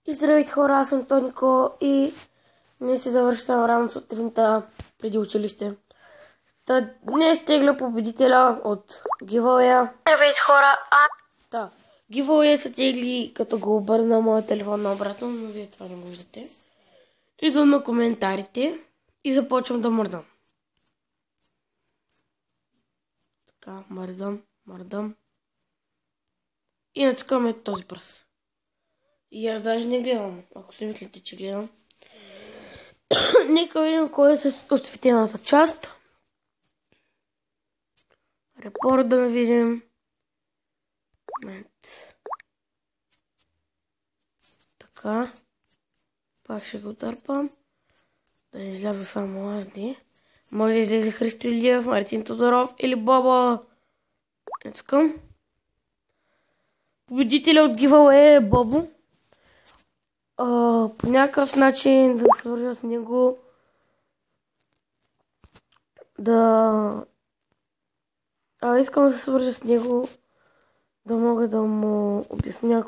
Здравейте хора, аз съм Тонико и днес се завършвам рано сутринта преди училище. Днес тегля победителя от giveaway. Здравейте хора, Giveaway са тегли, като го обърна моя телефон наобратно, но вие това не го виждате. Идвам на коментарите и започвам да мърдам. Така, мърдам. И натискаме този пръст. И аз даже не гледам, ако си мислите, че гледам. Нека видим кой е с осветената част. Репорт да видим. Така. Пак ще го търпам. Да не изляза само аз, не. Може да излезе Христо Илиев, Мартин Тодоров или Боба. Искам. Победителя от giveaway е Бобо. По някакъв начин да свържа с него, искам да се свържа с него, да мога да му обясня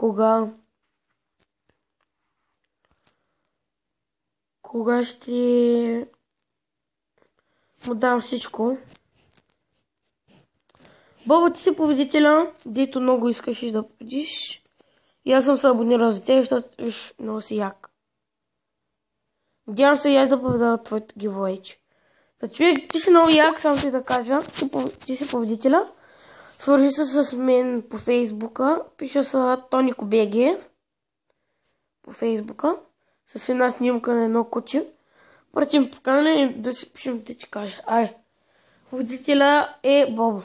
кога ще му дам всичко. Бобо, ти си победителя, дето много искаш да победиш. И аз съм се абонирал за теб, защото виж, много си як. Надявам се и аз да победа твоето giveaway. Човек, ти си много як, само ти да кажа. Ти си победителя. Свържи се с мен по Фейсбука. Пиша се TonicoBG по Фейсбука. С една снимка на едно куче. Пратим покана и да си пишем, да ти кажа. Победителя е Бобо.